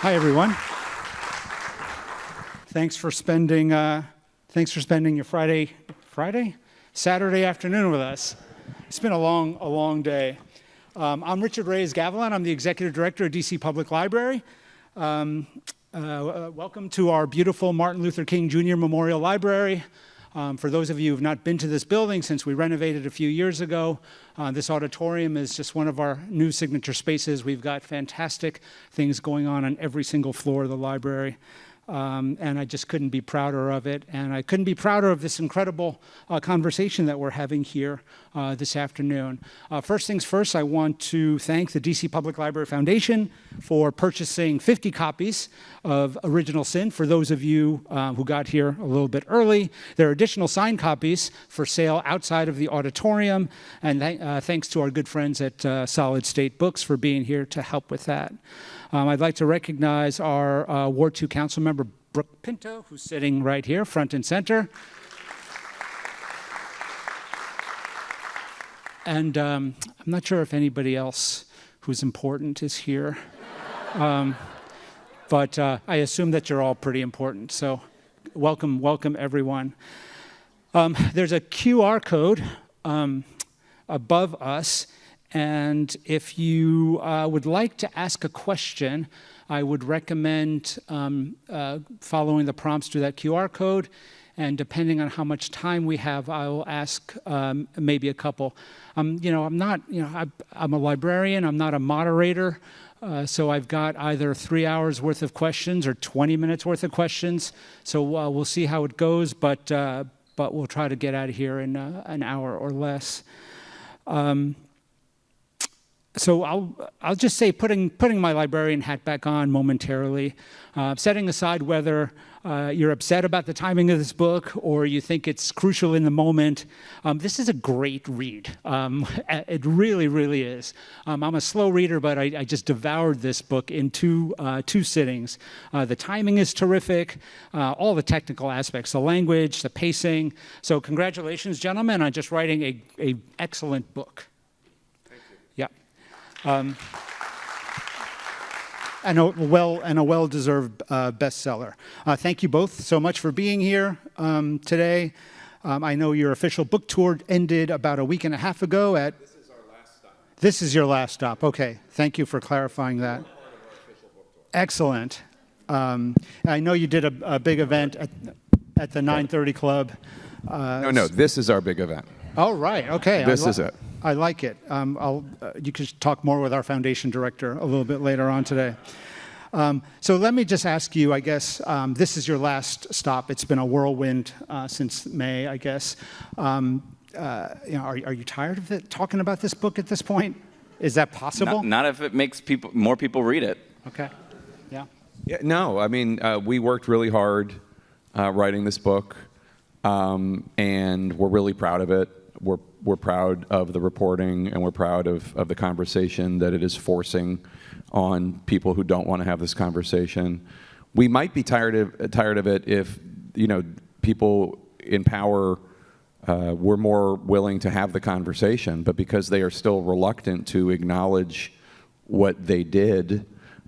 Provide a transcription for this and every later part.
Hi, everyone. Thanks for spending your Saturday afternoon with us. It's been a long day. I'm Richard Reyes-Gavilan. I'm the Executive Director of DC Public Library. Welcome to our beautiful Martin Luther King Jr. Memorial Library. For those of you who have not been to this building since we renovated a few years ago, this auditorium is just one of our new signature spaces. We've got fantastic things going on every single floor of the library. And I just couldn't be prouder of it. And I couldn't be prouder of this incredible conversation that we're having here this afternoon. First things first, I want to thank the DC Public Library Foundation for purchasing 50 copies of Original Sin for those of you who got here a little bit early. There are additional signed copies for sale outside of the auditorium. And thanks to our good friends at Solid State Books for being here to help with that. I'd like to recognize our Ward 2 Council member, Brooke Pinto, who's sitting right here, front and center. And I'm not sure if anybody else who's important is here. But I assume that you're all pretty important. So welcome everyone. There's a QR code above us. And if you would like to ask a question, I would recommend following the prompts to that QR code. And depending on how much time we have, I will ask maybe a couple. I'm a librarian. I'm not a moderator. So I've got either 3 hours worth of questions or 20 minutes worth of questions. So we'll see how it goes, but we'll try to get out of here in an hour or less. So I'll just say putting my librarian hat back on momentarily, setting aside whether you're upset about the timing of this book or you think it's crucial in the moment. This is a great read. It really, really is. I'm a slow reader, but I just devoured this book in two sittings. The timing is terrific, all the technical aspects, the language, the pacing. So congratulations, gentlemen, on just writing a excellent book. And a well-deserved bestseller. Thank you both so much for being here today. I know your official book tour ended about a week and a half ago at... This is our last stop. This is your last stop. Okay. Thank you for clarifying that. Part of our official book tour. Excellent. I know you did a big event at the 930 Club. No, this is our big event. Oh, right. Okay. This is it. I like it. You can talk more with our foundation director a little bit later on today. So let me just ask you, I guess, this is your last stop. It's been a whirlwind since May, I guess. Are you tired of talking about this book at this point? Is that possible? Not if it makes more people read it. Okay. Yeah. No, I mean, we worked really hard writing this book, and we're really proud of it. We're proud of the reporting, and we're proud of the conversation that it is forcing on people who don't want to have this conversation. We might be tired of it if, people in power were more willing to have the conversation, but because they are still reluctant to acknowledge what they did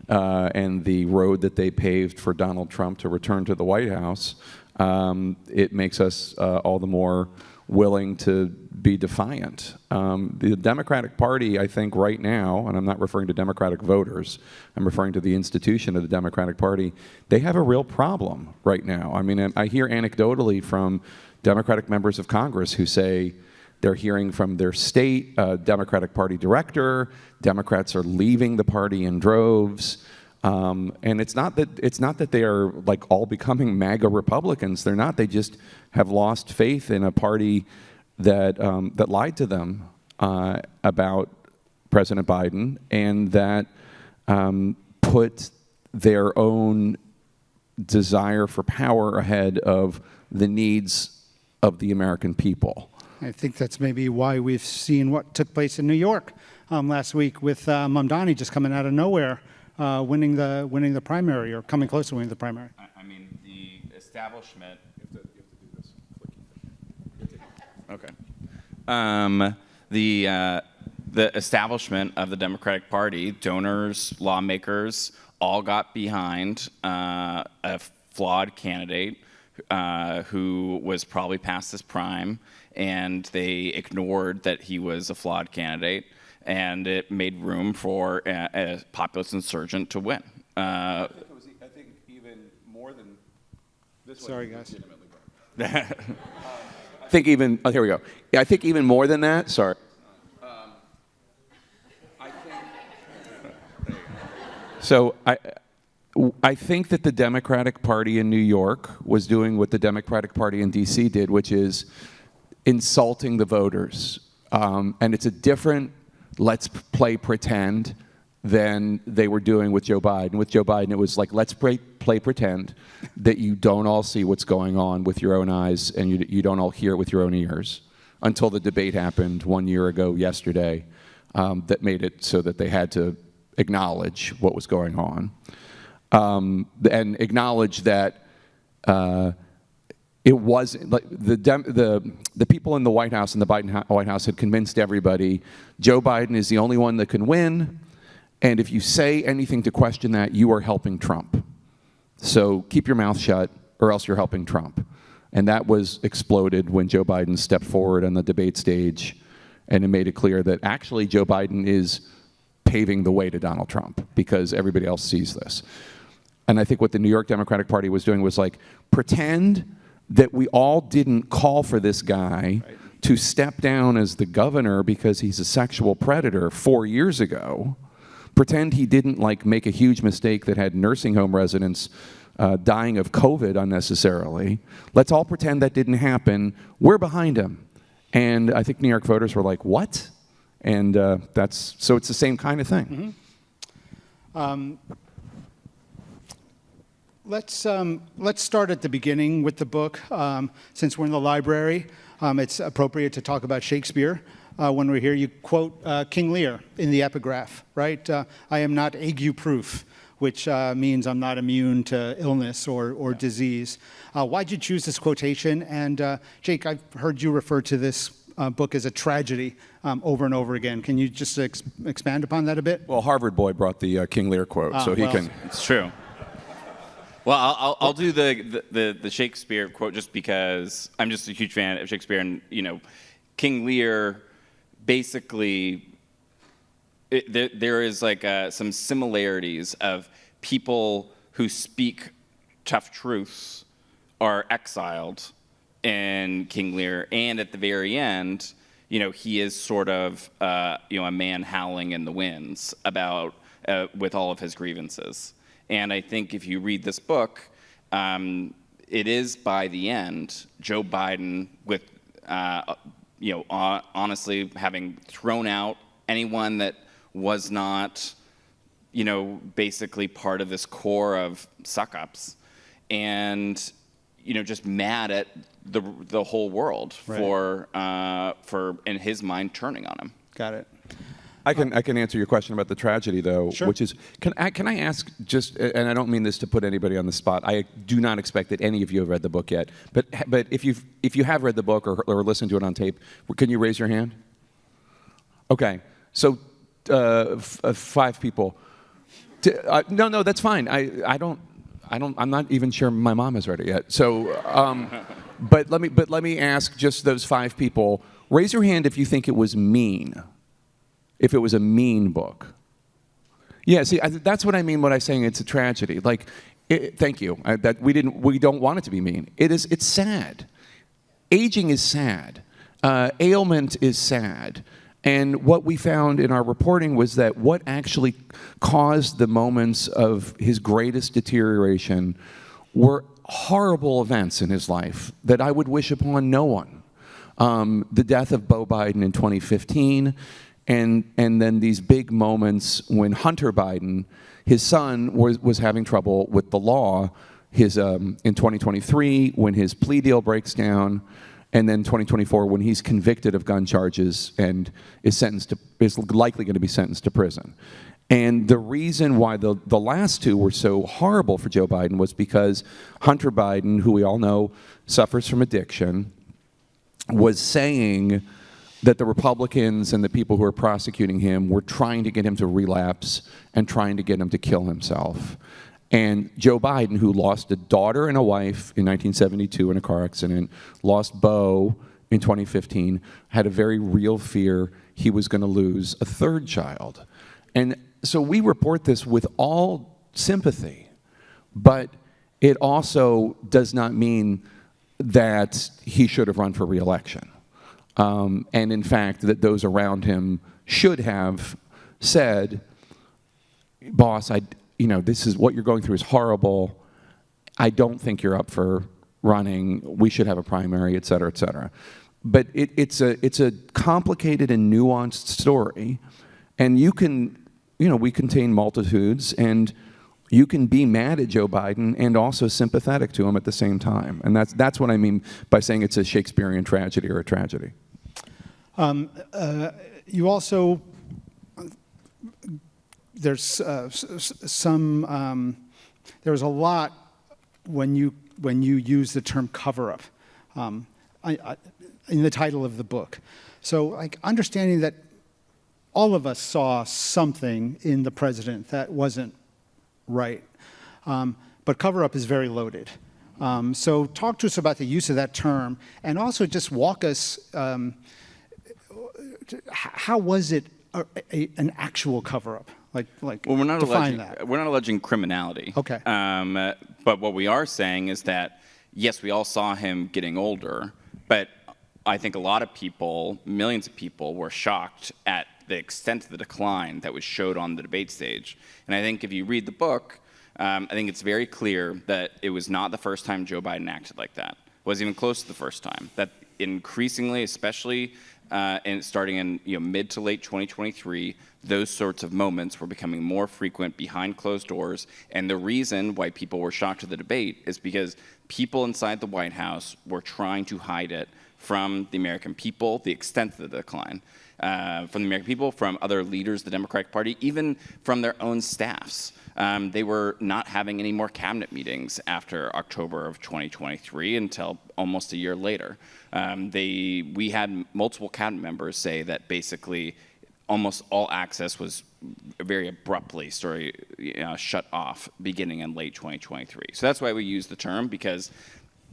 and the road that they paved for Donald Trump to return to the White House, it makes us all the more willing to be defiant. The Democratic Party, I think right now, and I'm not referring to Democratic voters, I'm referring to the institution of the Democratic Party, they have a real problem right now. I mean, I hear anecdotally from Democratic members of Congress who say they're hearing from their state Democratic Party director, Democrats are leaving the party in droves. And it's not that they are like all becoming MAGA Republicans. They're not. They just have lost faith in a party that that lied to them about President Biden and that put their own desire for power ahead of the needs of the American people. I think that's maybe why we've seen what took place in New York last week with Mamdani just coming out of nowhere. Winning the primary or coming close to winning the primary. I mean, the establishment. You have to do this. Okay. The establishment of the Democratic Party, donors, lawmakers, all got behind a flawed candidate who was probably past his prime, and they ignored that he was a flawed candidate, and it made room for a populist insurgent to win. I think even more than this. Sorry, guys. I think even, oh, here we go. Yeah, I think even more than that, sorry. I think that the Democratic Party in New York was doing what the Democratic Party in D.C. did, which is insulting the voters. And it's a different let's play pretend than they were doing with Joe Biden. With Joe Biden, it was like, let's play pretend that you don't all see what's going on with your own eyes and you don't all hear it with your own ears, until the debate happened 1 year ago yesterday that made it so that they had to acknowledge what was going on. And acknowledge that it wasn't like the people in the White House and the Biden White House had convinced everybody Joe Biden is the only one that can win, and if you say anything to question that, you are helping Trump. So keep your mouth shut, or else you're helping Trump. And that was exploded when Joe Biden stepped forward on the debate stage, and it made it clear that actually Joe Biden is paving the way to Donald Trump because everybody else sees this. And I think what the New York Democratic Party was doing was like, pretend that we all didn't call for this guy to step down as the governor because he's a sexual predator 4 years ago. Pretend he didn't like make a huge mistake that had nursing home residents dying of COVID unnecessarily. Let's all pretend that didn't happen. We're behind him. And I think New York voters were like, what? And so it's the same kind of thing. Mm-hmm. Let's start at the beginning with the book. Since we're in the library, it's appropriate to talk about Shakespeare. When we're here, you quote King Lear in the epigraph, right? I am not ague-proof, which means I'm not immune to illness or disease. Why'd you choose this quotation? And Jake, I've heard you refer to this book as a tragedy over and over again. Can you just expand upon that a bit? Well, Harvard boy brought the King Lear quote, so he can. It's true. Well, I'll do the Shakespeare quote just because I'm just a huge fan of Shakespeare, and King Lear basically there is like some similarities of people who speak tough truths are exiled in King Lear, and at the very end, he is sort of a man howling in the winds about with all of his grievances. And I think if you read this book, it is by the end Joe Biden with honestly having thrown out anyone that was not basically part of this core of suck-ups, and just mad at the whole world for in his mind turning on him. Got it. I can answer your question about the tragedy, though, Sure. which is, can I ask just, and I don't mean this to put anybody on the spot. I do not expect that any of you have read the book yet, but if you have read the book or listened to it on tape, can you raise your hand? Okay, so 5 people. No, that's fine. I'm not even sure my mom has read it yet. So, but let me ask just those 5 people. Raise your hand if you think it was mean. If it was a mean book. Yeah, see, that's what I mean when I'm saying it's a tragedy. Like, thank you. We don't want it to be mean. It's sad. Aging is sad. Ailment is sad. And what we found in our reporting was that what actually caused the moments of his greatest deterioration were horrible events in his life that I would wish upon no one. The death of Beau Biden in 2015, and then these big moments when Hunter Biden, his son, was having trouble with the law. In 2023, when his plea deal breaks down, and then 2024 when he's convicted of gun charges and is likely going to be sentenced to prison. And the reason why the last 2 were so horrible for Joe Biden was because Hunter Biden, who we all know suffers from addiction, was saying that the Republicans and the people who are prosecuting him were trying to get him to relapse and trying to get him to kill himself. And Joe Biden, who lost a daughter and a wife in 1972 in a car accident, lost Beau in 2015, had a very real fear he was going to lose a third child. And so we report this with all sympathy, but it also does not mean that he should have run for re-election. And in fact, that those around him should have said, boss, this is what you're going through is horrible. I don't think you're up for running. We should have a primary, et cetera, et cetera. But it's a complicated and nuanced story, and we contain multitudes, and you can be mad at Joe Biden and also sympathetic to him at the same time. And that's what I mean by saying it's a Shakespearean tragedy or a tragedy. You also, there's there's a lot when you use the term cover-up in the title of the book. So, like, understanding that all of us saw something in the president that wasn't right, but cover-up is very loaded. So talk to us about the use of that term, and also just walk us, how was it an actual cover-up? Like well, we're not define alleging that. we're not alleging criminality. Okay. But what we are saying is that yes, we all saw him getting older, but I think a lot of people, millions of people, were shocked at the extent of the decline that was showed on the debate stage. And I think if you read the book, I think it's very clear that it was not the first time Joe Biden acted like that. It wasn't even close to the first time. That increasingly, especially starting in mid to late 2023, those sorts of moments were becoming more frequent behind closed doors. And the reason why people were shocked at the debate is because people inside the White House were trying to hide it from the American people, the extent of the decline, from the American people, from other leaders of the Democratic Party, even from their own staffs. They were not having any more cabinet meetings after October of 2023 until almost a year later. We had multiple cabinet members say that basically almost all access was very abruptly shut off beginning in late 2023. So that's why we use the term, because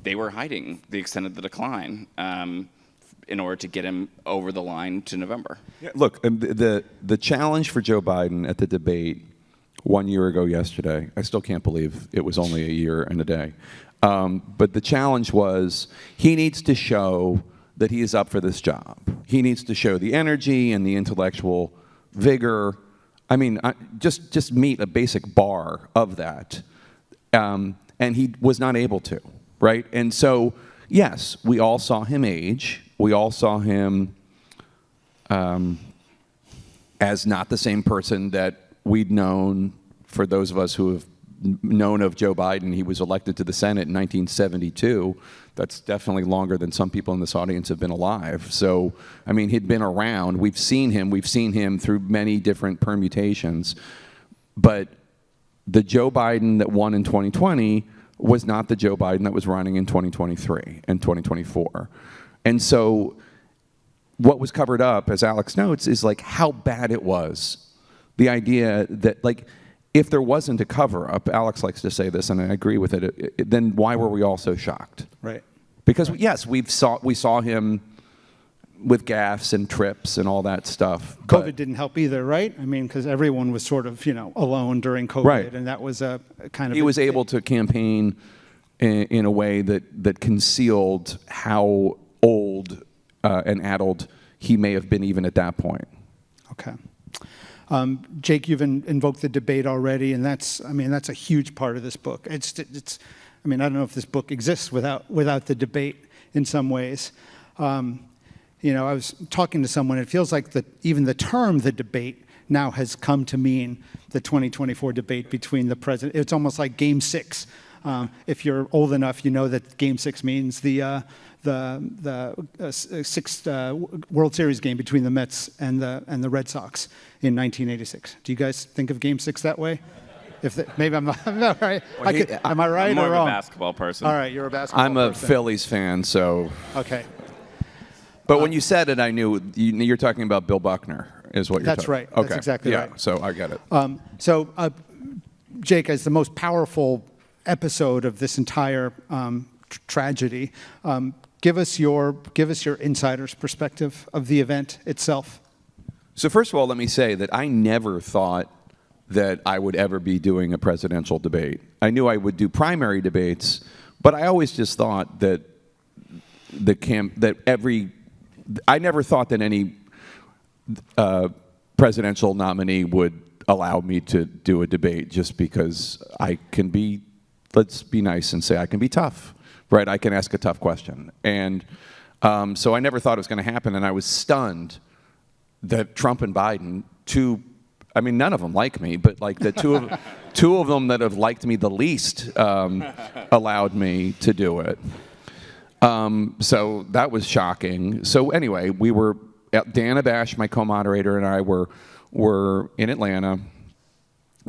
they were hiding the extent of the decline in order to get him over the line to November. Yeah, look, the challenge for Joe Biden at the debate 1 year ago yesterday, I still can't believe it was only a year and a day, but the challenge was he needs to show that he is up for this job. He needs to show the energy and the intellectual vigor. I mean, just meet a basic bar of that, and he was not able to. Right? And so, yes, we all saw him age. We all saw him as not the same person that we'd known. For those of us who have known of Joe Biden, he was elected to the Senate in 1972. That's definitely longer than some people in this audience have been alive. So, I mean, he'd been around. We've seen him through many different permutations. But the Joe Biden that won in 2020 was not the Joe Biden that was running in 2023 and 2024. And so what was covered up, as Alex notes, is like how bad it was. The idea that, like, if there wasn't a cover-up, Alex likes to say this, and I agree with it, then why were we all so shocked? Right. Because, yes, we saw him with gaffes and trips and all that stuff. COVID didn't help either, right? I mean, because everyone was sort of, alone during COVID, right. And that was a kind of... He was able to campaign in a way that concealed how old and addled he may have been even at that point. Okay. Jake, you've invoked the debate already, and that's a huge part of this book. I don't know if this book exists without the debate in some ways. I was talking to someone, it feels like even the term "the debate" now has come to mean the 2024 debate between the president. It's almost like Game 6. If you're old enough, you know that Game 6 means the sixth World Series game between the Mets and the Red Sox in 1986. Do you guys think of Game 6 that way? Maybe I'm not right. Am I right I'm more or of wrong? a basketball person. All right, you're a basketball I'm a person. Phillies fan, so... Okay. But when you said it, I knew you're talking about Bill Buckner, is what you're That's talking right. about. That's exactly right. So I get it. Jake, as the most powerful episode of this entire tragedy, give us your insider's perspective of the event itself. So first of all, let me say that I never thought that I would ever be doing a presidential debate. I knew I would do primary debates, but I always just thought that I never thought that any presidential nominee would allow me to do a debate just because I can be, let's be nice and say I can be tough, right? I can ask a tough question. And so I never thought it was going to happen, and I was stunned that Trump and Biden, none of them like me, but like the two of them that have liked me the least allowed me to do it. So that was shocking. So anyway, Dana Bash, my co-moderator, and I were in Atlanta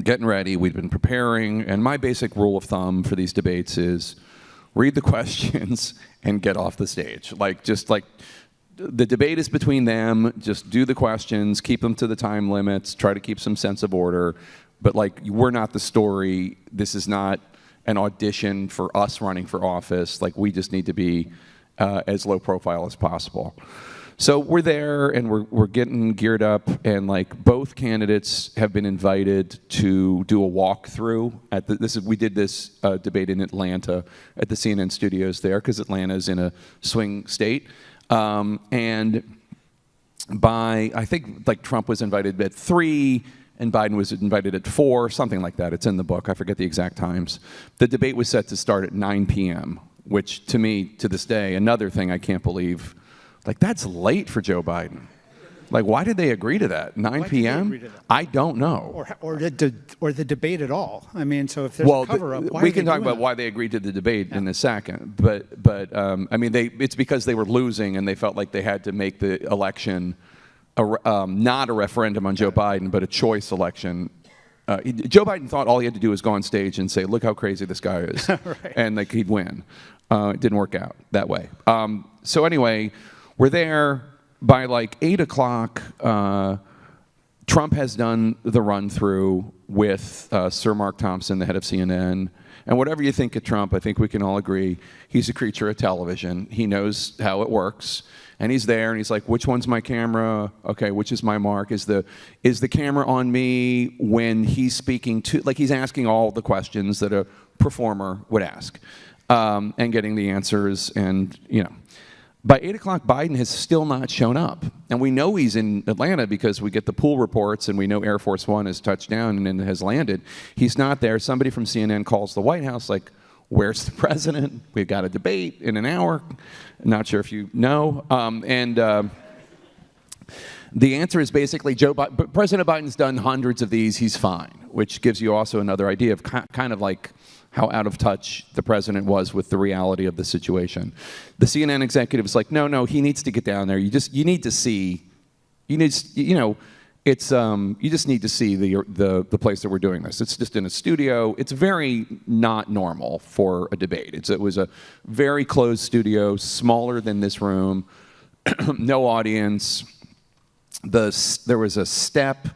getting ready. We'd been preparing, and my basic rule of thumb for these debates is read the questions and get off the stage. The debate is between them. Just do the questions, keep them to the time limits, try to keep some sense of order. But we're not the story. This is not an audition for us running for office. We just need to be as low profile as possible. So we're there, and we're getting geared up, and both candidates have been invited to do a walkthrough we did this debate in Atlanta at the CNN studios there, because Atlanta is in a swing state. And I think Trump was invited at 3 and Biden was invited at 4, something like that. It's in the book. I forget the exact times. The debate was set to start at 9 p.m., which to me, to this day, another thing I can't believe. That's late for Joe Biden. Why did they agree to that? 9 p.m.? I don't know. Or the debate at all. So if there's a cover-up, why we can talk about why they agreed to the debate in a second. But it's because they were losing and they felt like they had to make the election not a referendum on Joe Biden, but a choice election. Joe Biden thought all he had to do was go on stage and say, "Look how crazy this guy is," right. And he'd win. It didn't work out that way. So anyway, we're there. By 8 o'clock, Trump has done the run-through with Sir Mark Thompson, the head of CNN. And whatever you think of Trump, I think we can all agree he's a creature of television. He knows how it works. And he's there, and he's like, which one's my camera? Okay, which is my mark? Is the camera on me when he's speaking to, he's asking all the questions that a performer would ask, and getting the answers, and, By 8 o'clock, Biden has still not shown up. And we know he's in Atlanta because we get the pool reports, and we know Air Force One has touched down and has landed. He's not there. Somebody from CNN calls the White House, where's the president? We've got a debate in an hour. Not sure if you know. The answer is basically President Biden's done hundreds of these. He's fine, which gives you also another idea of kind of how out of touch the president was with the reality of the situation. The CNN executive is no, he needs to get down there. You just need to see the place that we're doing this. It's just in a studio. It's very not normal for a debate. It was a very closed studio, smaller than this room, no audience. There was a step,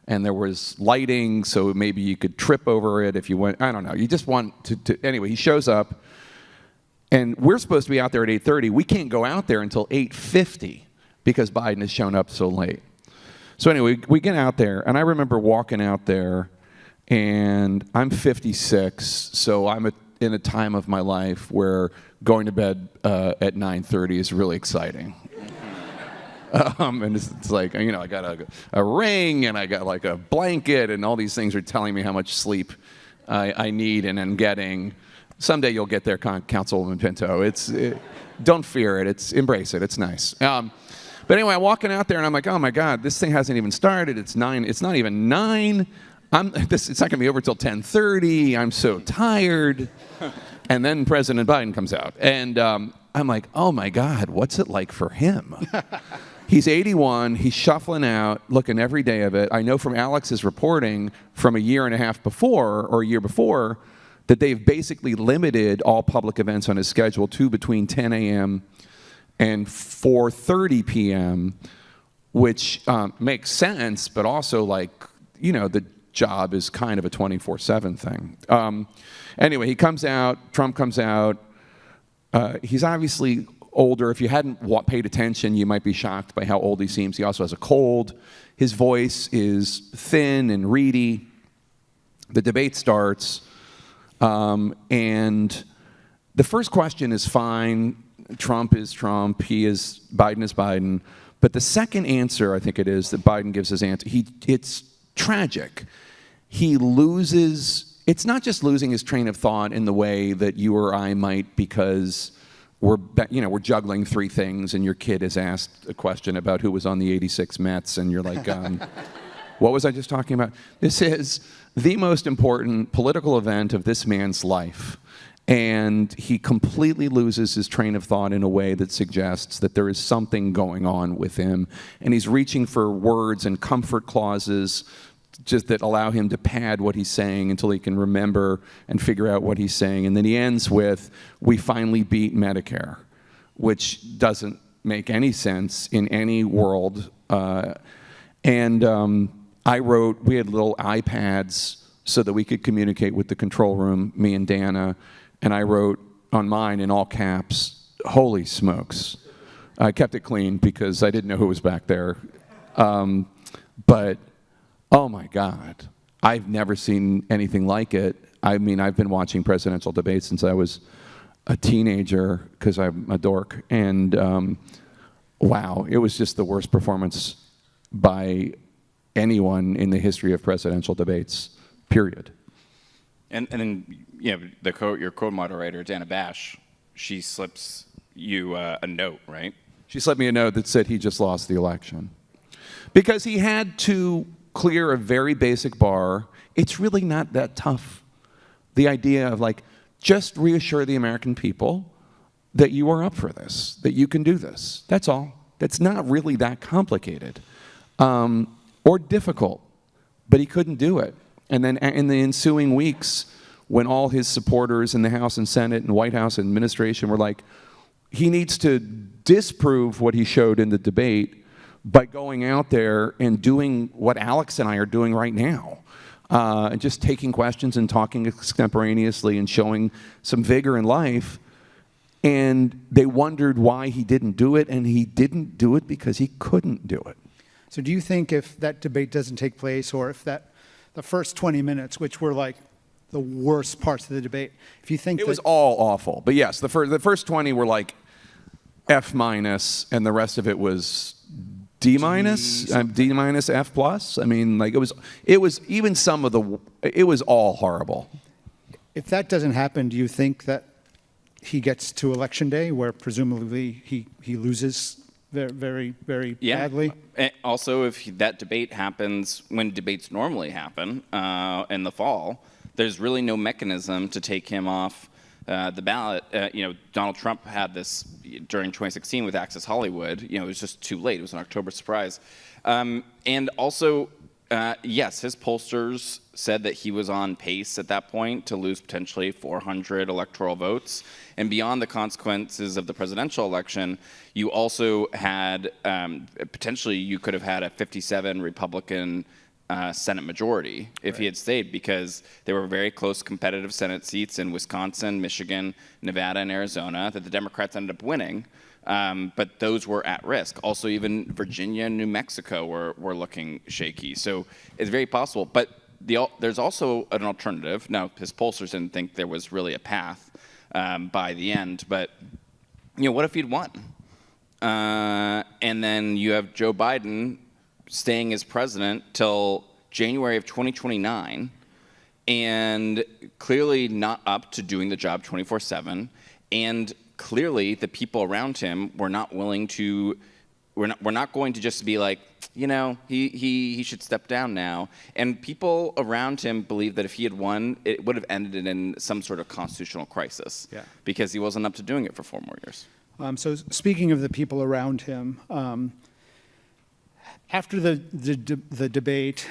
and there was lighting, so maybe you could trip over it if you went. I don't know. You just want to anyway, he shows up, and we're supposed to be out there at 8:30. We can't go out there until 8:50 because Biden has shown up so late. So anyway, we get out there, and I remember walking out there, and I'm 56, so I'm in a time of my life where going to bed at 9:30 is really exciting. And it's I got a ring, and I got a blanket, and all these things are telling me how much sleep I need and am getting. Someday you'll get there, Councilwoman Pinto. Don't fear it. Embrace it. It's nice. But anyway, I'm walking out there, and I'm like, oh my God, this thing hasn't even started. It's 9. It's not even 9. It's not going to be over till 10:30. I'm so tired. And then President Biden comes out, and I'm like, oh my God, what's it like for him? He's 81. He's shuffling out, looking every day of it. I know from Alex's reporting from a year and a half before, or a year before, that they've basically limited all public events on his schedule to between 10 a.m. and 4:30 p.m., which makes sense, but also like, the job is kind of a 24/7 thing. Anyway, he comes out, Trump comes out. He's obviously older. If you hadn't paid attention, you might be shocked by how old he seems. He also has a cold. His voice is thin and reedy. The debate starts, and the first question is fine. Trump is Trump. Biden is Biden. But the second answer, I think it is, that Biden gives his answer, it's tragic. He loses, it's not just losing his train of thought in the way that you or I might, because we're juggling three things and your kid has asked a question about who was on the '86 Mets and you're like, what was I just talking about? This is the most important political event of this man's life. And he completely loses his train of thought in a way that suggests that there is something going on with him. And he's reaching for words and comfort clauses just that allow him to pad what he's saying until he can remember and figure out what he's saying. And then he ends with, "We finally beat Medicare," which doesn't make any sense in any world. We had little iPads so that we could communicate with the control room, me and Dana, and I wrote on mine in all caps, "Holy smokes." I kept it clean because I didn't know who was back there. But oh my God, I've never seen anything like it. I mean, I've been watching presidential debates since I was a teenager because I'm a dork. And wow, it was just the worst performance by anyone in the history of presidential debates, period. And then your co-moderator, Dana Bash, she slips you a note, right? She slipped me a note that said he just lost the election. Because he had to clear a very basic bar. It's really not that tough. The idea of just reassure the American people that you are up for this, that you can do this. That's all. That's not really that complicated or difficult, but he couldn't do it. And then in the ensuing weeks, when all his supporters in the House and Senate and White House administration were like, he needs to disprove what he showed in the debate by going out there and doing what Alex and I are doing right now, and just taking questions and talking extemporaneously and showing some vigor in life. And they wondered why he didn't do it, and he didn't do it because he couldn't do it. So do you think if that debate doesn't take place, or if the first 20 minutes, which were like the worst parts of the debate, if you think it was all awful, but yes, the first 20 were like F-, and the rest of it was D-, D-, F+. I mean, it was even some of it was all horrible. If that doesn't happen, do you think that he gets to Election Day, where presumably he loses very, very, very badly? And also, if that debate happens when debates normally happen in the fall, there's really no mechanism to take him off the ballot. Donald Trump had this during 2016 with Access Hollywood. It was just too late. It was an October surprise. And also, yes, his pollsters said that he was on pace at that point to lose potentially 400 electoral votes. And beyond the consequences of the presidential election, you also had, potentially you could have had a 57 Republican Senate majority if he had stayed, because there were very close competitive Senate seats in Wisconsin, Michigan, Nevada, and Arizona that the Democrats ended up winning. But those were at risk. Also, even Virginia and New Mexico were looking shaky. So it's very possible. But there's also an alternative. Now, his pollsters didn't think there was really a path by the end. But what if he'd won? And then you have Joe Biden staying as president till January of 2029, and clearly not up to doing the job 24/7, and clearly the people around him were not willing to. We're not going to just be like, he should step down now. And people around him believe that if he had won, it would have ended in some sort of constitutional crisis, because he wasn't up to doing it for 4 more years. So speaking of the people around him, after the debate,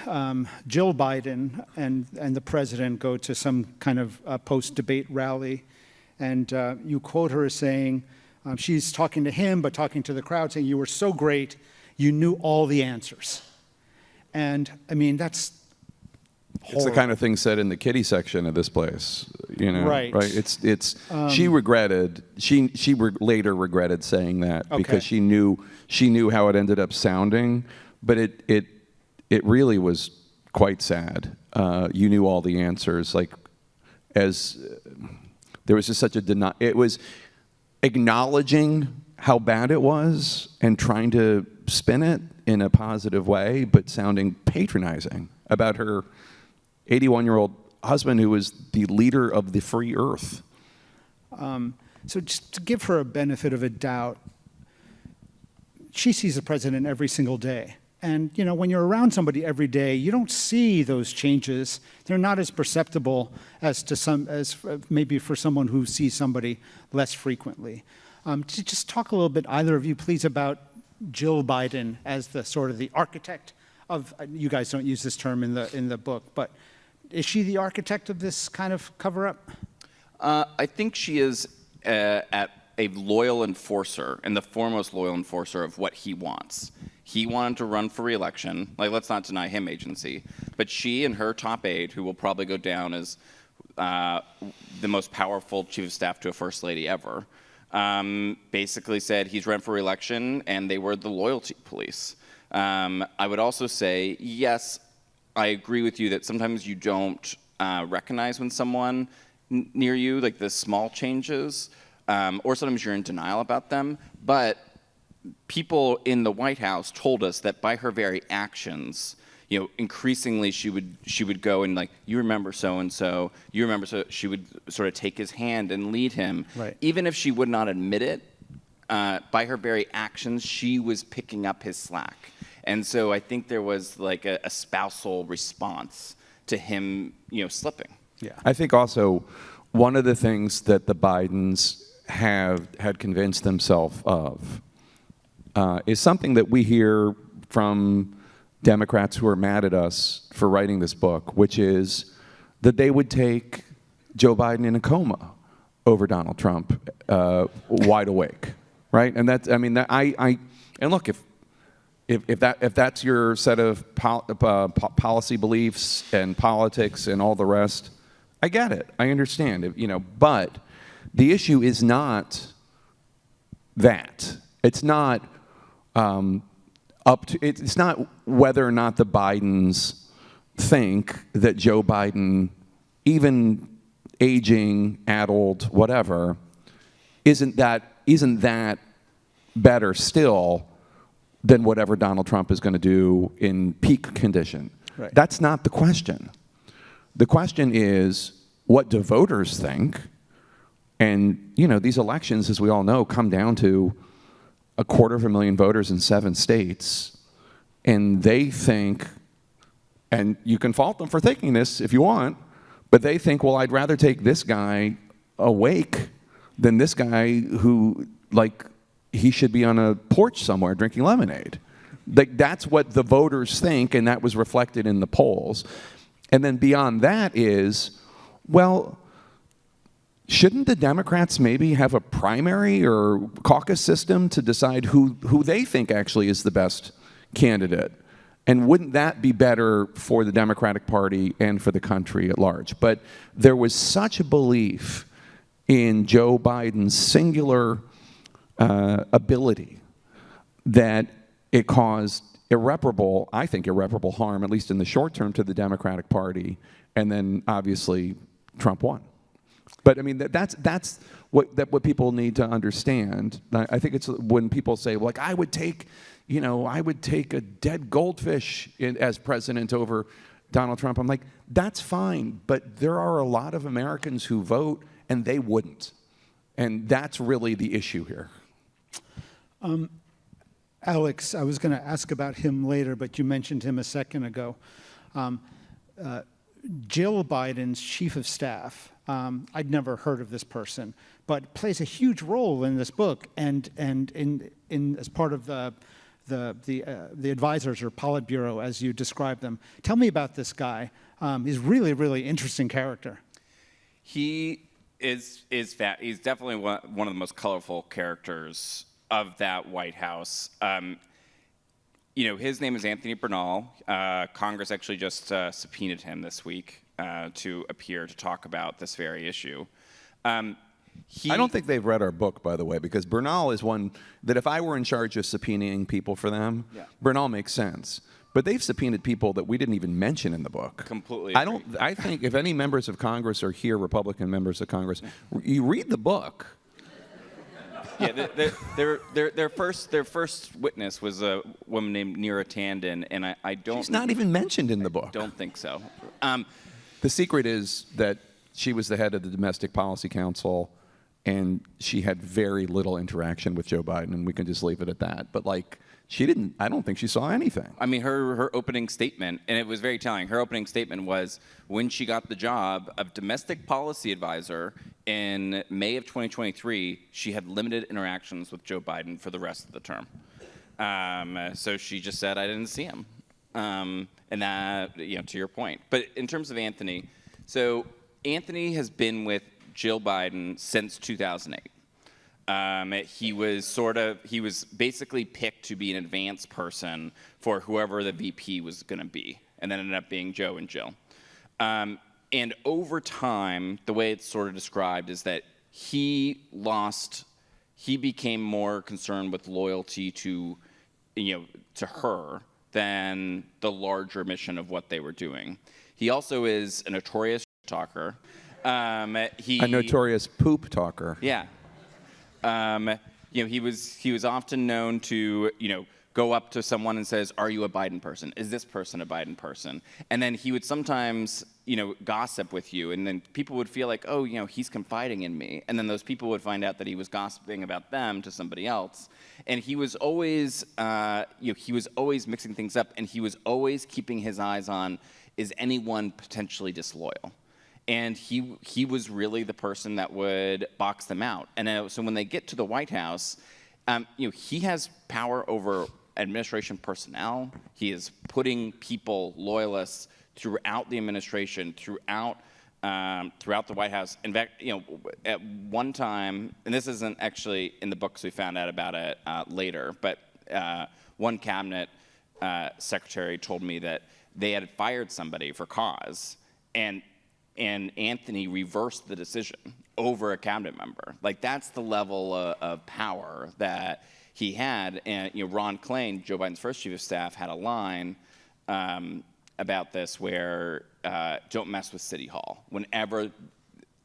Jill Biden and the president go to some kind of post-debate rally, and you quote her as saying, She's talking to him, but talking to the crowd, saying, "You were so great, you knew all the answers." And I mean, that's horrible. It's the kind of thing said in the kiddie section of this place, you know. Right. It's she regretted. Later regretted saying that because she knew how it ended up sounding, but it really was quite sad. You knew all the answers, like as there was just such a it was acknowledging how bad it was and trying to spin it in a positive way, but sounding patronizing about her 81-year-old husband who was the leader of the free earth. So just to give her a benefit of a doubt, she sees the president every single day. And you know, when you're around somebody every day, you don't see those changes. They're not as perceptible as maybe for someone who sees somebody less frequently. To just talk a little bit, either of you, please, about Jill Biden as the sort of the architect of. You guys don't use this term in the book, but is she the architect of this kind of cover-up? I think she is at a loyal enforcer, and the foremost loyal enforcer of what he wants. He wanted to run for re-election. Like, let's not deny him agency. But she and her top aide, who will probably go down as the most powerful chief of staff to a first lady ever, basically said he's run for re-election, and they were the loyalty police. I would also say, yes, I agree with you that sometimes you don't recognize when someone near you, like the small changes, or sometimes you're in denial about them, but people in the White House told us that by her very actions, you know, increasingly she would go and like, you remember so and so, you remember so. She would sort of take his hand and lead him, right. Even if she would not admit it. By her very actions, she was picking up his slack, and so I think there was like a spousal response to him, you know, slipping. Yeah, I think also one of the things that the Bidens had convinced themselves of is something that we hear from Democrats who are mad at us for writing this book, which is that they would take Joe Biden in a coma over Donald Trump, wide awake, right? And that's, I mean, and look, if that's your set of policy beliefs and politics and all the rest, I get it, I understand, you know, but the issue is not that. It's not it's not whether or not the Bidens think that Joe Biden, even aging, addled, whatever, isn't that better still than whatever Donald Trump is going to do in peak condition. Right. That's not the question. The question is, what do voters think? And, you know, these elections, as we all know, come down to 250,000 voters in 7 states, and they think, and you can fault them for thinking this if you want, but they think, well, I'd rather take this guy awake than this guy who, like, he should be on a porch somewhere drinking lemonade. Like, that's what the voters think, and that was reflected in the polls. And then beyond that is, well, shouldn't the Democrats maybe have a primary or caucus system to decide who they think actually is the best candidate? And wouldn't that be better for the Democratic Party and for the country at large? But there was such a belief in Joe Biden's singular ability that it caused irreparable harm, at least in the short term, to the Democratic Party, and then obviously Trump won. But I mean, that's what people need to understand. I think it's when people say, like, I would take a dead goldfish as president over Donald Trump. I'm like, that's fine, but there are a lot of Americans who vote and they wouldn't, and that's really the issue here. Alex, I was going to ask about him later, but you mentioned him a second ago. Jill Biden's chief of staff, I'd never heard of this person, but plays a huge role in this book and in as part of the advisors or Politburo, as you describe them. Tell me about this guy. He's really, really interesting character. He He's definitely one of the most colorful characters of that White House. His name is Anthony Bernal. Congress actually just subpoenaed him this week to appear to talk about this very issue. I don't think they've read our book, by the way, because Bernal is one that if I were in charge of subpoenaing people for them, Bernal makes sense. But they've subpoenaed people that we didn't even mention in the book. Completely. I think if any members of Congress are here, Republican members of Congress, you read the book. Yeah, their first witness was a woman named Neera Tanden, and I don't. She's not even mentioned in the book. Don't think so. The secret is that she was the head of the Domestic Policy Council, and she had very little interaction with Joe Biden, and we can just leave it at that. But I don't think she saw anything. I mean, her opening statement, and it was very telling. Her opening statement was when she got the job of domestic policy advisor in May of 2023, she had limited interactions with Joe Biden for the rest of the term. So she just said, I didn't see him. And that, to your point. But in terms of Anthony, so Anthony has been with Jill Biden since 2008. He was basically picked to be an advance person for whoever the VP was going to be, and then ended up being Joe and Jill. And over time, the way it's sort of described is that he became more concerned with loyalty to her than the larger mission of what they were doing. He also is a notorious talker. A notorious poop talker. Yeah. He was often known to, go up to someone and says, "Are you a Biden person? Is this person a Biden person?" And then he would sometimes, gossip with you, and then people would feel like, "Oh, he's confiding in me," and then those people would find out that he was gossiping about them to somebody else. And he was always, mixing things up, and he was always keeping his eyes on, is anyone potentially disloyal? And he was really the person that would box them out. And so when they get to the White House, he has power over administration personnel. He is putting people, loyalists, throughout the administration, throughout the White House. In fact, at one time, and this isn't actually in the books, we found out about it later, but one cabinet secretary told me that they had fired somebody for cause, and Anthony reversed the decision over a cabinet member. That's the level of power that he had. And Ron Klain, Joe Biden's first chief of staff, had a line about this where don't mess with City Hall whenever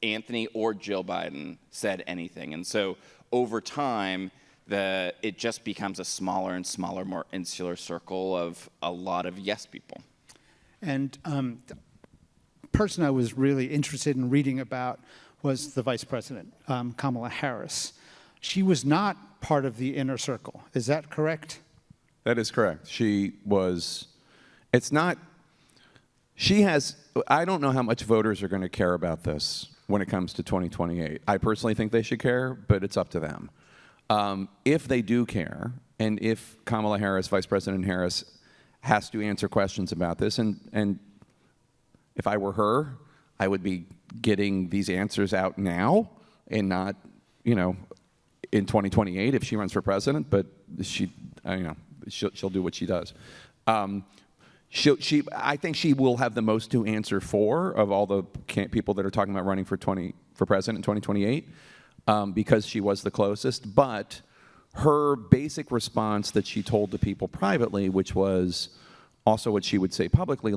Anthony or Jill Biden said anything. And so over time, it just becomes a smaller and smaller, more insular circle of a lot of yes people. And person I was really interested in reading about was the vice president, Kamala Harris. She was not part of the inner circle. Is that correct? That is correct. I don't know how much voters are going to care about this when it comes to 2028. I personally think they should care, but it's up to them. If they do care, and if Kamala Harris, Vice President Harris, has to answer questions about this, and if I were her, I would be getting these answers out now and not, in 2028 if she runs for president. But she'll do what she does. I think she will have the most to answer for of all the people that are talking about running for president in 2028, because she was the closest. But her basic response that she told the people privately, which was also what she would say publicly,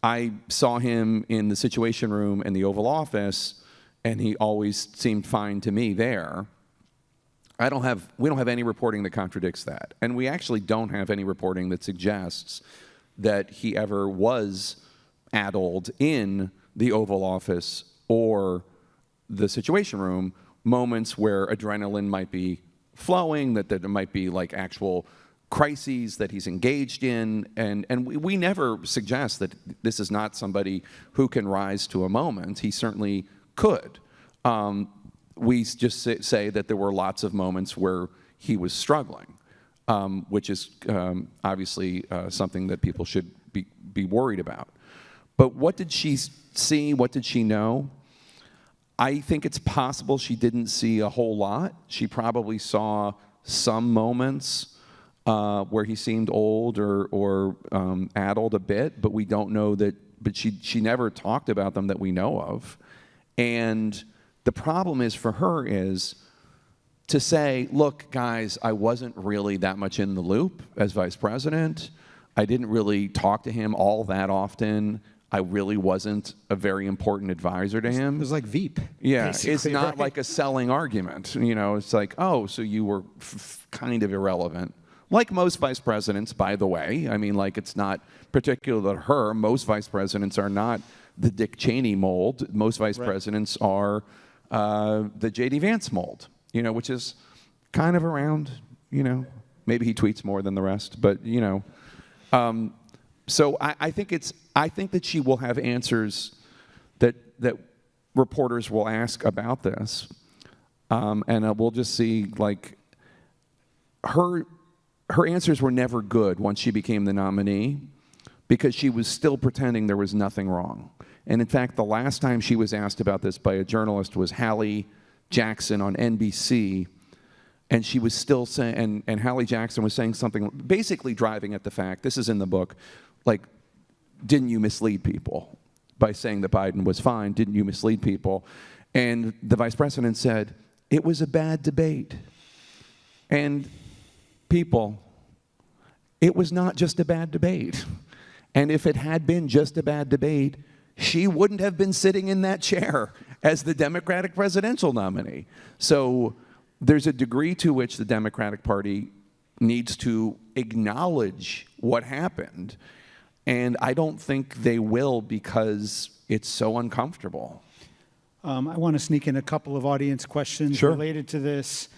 I saw him in the Situation Room in the Oval Office, and he always seemed fine to me there. We don't have any reporting that contradicts that. And we actually don't have any reporting that suggests that he ever was addled in the Oval Office or the Situation Room, moments where adrenaline might be flowing, that there might be actual crises that he's engaged in, and we never suggest that this is not somebody who can rise to a moment. He certainly could. We just say that there were lots of moments where he was struggling, which is obviously something that people should be worried about. But what did she see? What did she know? I think it's possible she didn't see a whole lot. She probably saw some moments where he seemed old or addled a bit, but we don't know that. But she never talked about them that we know of. And the problem is for her is to say, look, guys, I wasn't really that much in the loop as vice president. I didn't really talk to him all that often. I really wasn't a very important advisor to him. It was like Veep. Yeah, it's not right? like a selling argument. You know, it's like, oh, so you were kind of irrelevant. Like most vice presidents, by the way. I mean, like, it's not particular to her. Most vice presidents are not the Dick Cheney mold. Most vice presidents are the J.D. Vance mold, you know, which is kind of around, you know. Maybe he tweets more than the rest, but, you know. So I think that she will have answers that reporters will ask about this, and we'll just see, like, her answers were never good once she became the nominee, because she was still pretending there was nothing wrong. And in fact, the last time she was asked about this by a journalist was Hallie Jackson on NBC, and she was still saying, and Hallie Jackson was saying something, basically driving at the fact, this is in the book, like, didn't you mislead people by saying that Biden was fine? Didn't you mislead people? And the vice president said, it was a bad debate. And people, it was not just a bad debate. And if it had been just a bad debate, she wouldn't have been sitting in that chair as the Democratic presidential nominee. So there's a degree to which the Democratic Party needs to acknowledge what happened. And I don't think they will, because it's so uncomfortable. I want to sneak in a couple of audience questions related to this.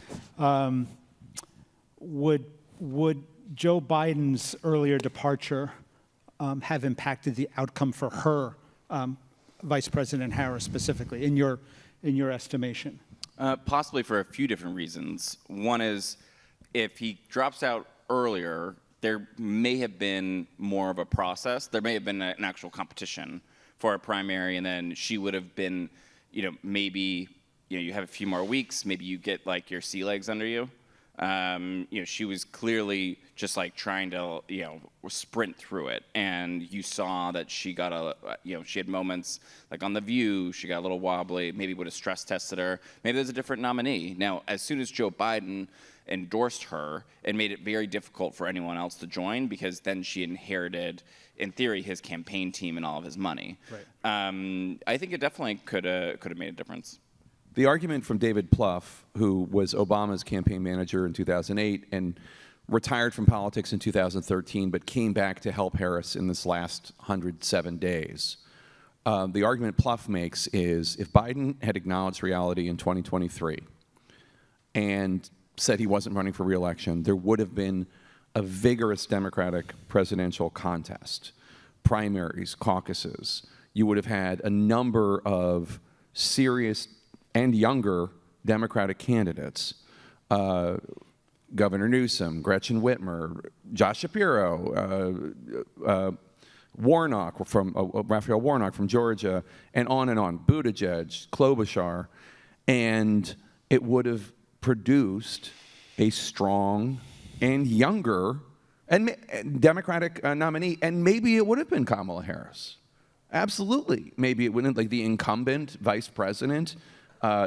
Would Joe Biden's earlier departure have impacted the outcome for her, Vice President Harris specifically, in your estimation? Possibly for a few different reasons. One is, if he drops out earlier, there may have been more of a process. There may have been an actual competition for a primary, and then she would have been, you know, maybe, you know, you have a few more weeks, maybe you get like your sea legs under you. You know, she was clearly just like trying to, you know, sprint through it, and you saw that she got you know, she had moments like on The View, she got a little wobbly, maybe would have stress tested her. Maybe there's a different nominee. Now, as soon as Joe Biden endorsed her, it made it very difficult for anyone else to join, because then she inherited, in theory, his campaign team and all of his money. Right. I think it definitely could have made a difference. The argument from David Plouffe, who was Obama's campaign manager in 2008 and retired from politics in 2013, but came back to help Harris in this last 107 days. The argument Plouffe makes is, if Biden had acknowledged reality in 2023 and said he wasn't running for re-election, there would have been a vigorous Democratic presidential contest, primaries, caucuses. You would have had a number of serious and younger Democratic candidates, Governor Newsom, Gretchen Whitmer, Josh Shapiro, Warnock Raphael Warnock from Georgia, and on, Buttigieg, Klobuchar, and it would have produced a strong and younger and Democratic nominee, and maybe it would have been Kamala Harris. Absolutely. Maybe it wouldn't, like the incumbent vice president,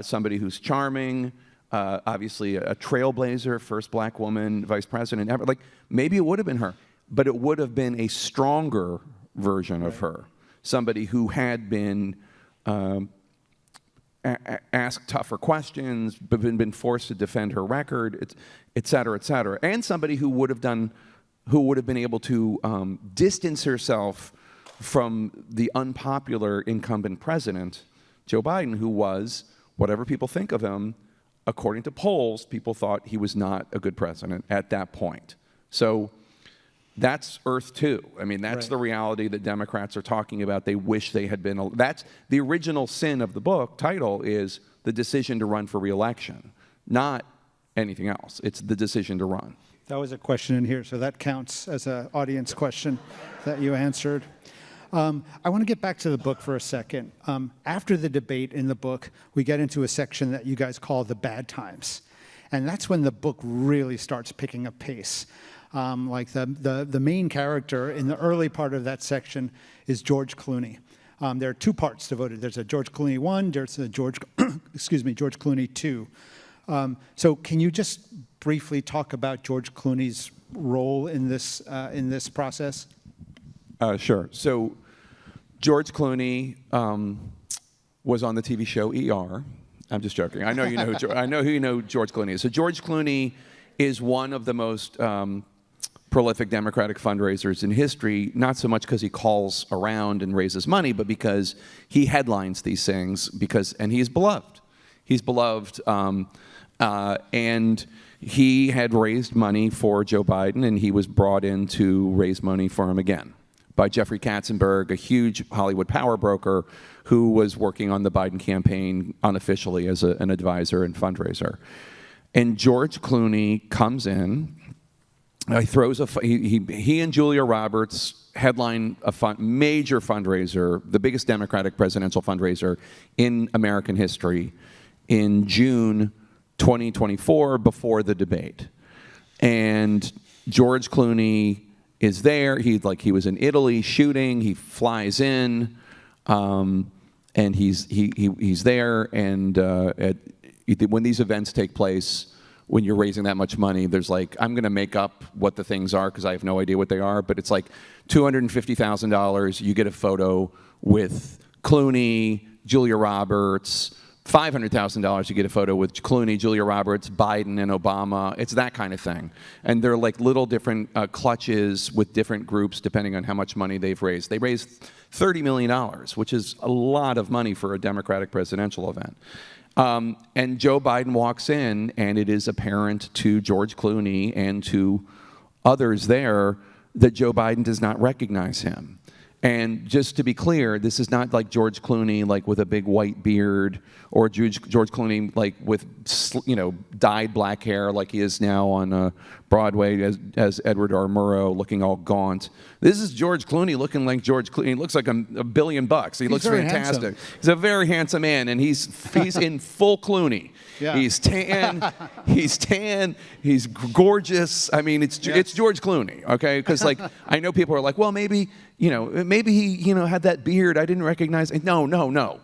somebody who's charming, obviously a trailblazer, first black woman vice president ever. Like, maybe it would have been her, but it would have been a stronger version of her, somebody who had been asked tougher questions, but been forced to defend her record, et cetera, and somebody who would have been able to distance herself from the unpopular incumbent president, Joe Biden, who was, whatever people think of him, according to polls, people thought he was not a good president at that point. So that's Earth 2. I mean, that's the reality that Democrats are talking about. They wish they had been. That's the original sin of the book title, is the decision to run for re-election, not anything else. It's the decision to run. That was a question in here, so that counts as an audience question that you answered. I want to get back to the book for a second. After the debate in the book, we get into a section that you guys call the bad times. And that's when the book really starts picking up pace. Like the main character in the early part of that section is George Clooney. There are two parts devoted. There's a George Clooney 1, there's a George Clooney 2. So can you just briefly talk about George Clooney's role in this process? Sure. So George Clooney was on the TV show ER. I'm just joking. I know you know who George Clooney is. So George Clooney is one of the most prolific Democratic fundraisers in history, not so much because he calls around and raises money, but because he headlines these things, and he is beloved. He's beloved, and he had raised money for Joe Biden, and he was brought in to raise money for him again by Jeffrey Katzenberg, a huge Hollywood power broker who was working on the Biden campaign unofficially as an advisor and fundraiser. And George Clooney comes in. He and Julia Roberts headline a major fundraiser, the biggest Democratic presidential fundraiser in American history, in June 2024, before the debate. And George Clooney is there. He was in Italy shooting. He flies in, and he's there. And when these events take place, when you're raising that much money, there's I'm going to make up what the things are because I have no idea what they are, but it's like $250,000, you get a photo with Clooney, Julia Roberts, $500,000, you get a photo with Clooney, Julia Roberts, Biden, and Obama. It's that kind of thing. And they're like little different clutches with different groups depending on how much money they've raised. They raised $30 million, which is a lot of money for a Democratic presidential event. And Joe Biden walks in, and it is apparent to George Clooney and to others there that Joe Biden does not recognize him. And just to be clear, this is not like George Clooney with a big white beard, or George Clooney with dyed black hair like he is now on Broadway as Edward R. Murrow, looking all gaunt. This is George Clooney looking like George Clooney. He looks like $1 billion. He looks fantastic. Handsome. He's a very handsome man, and he's in full Clooney. Yeah. He's tan. He's gorgeous. I mean, it's George Clooney, okay? Because I know people are like, well, maybe he had that beard. I didn't recognize it. No.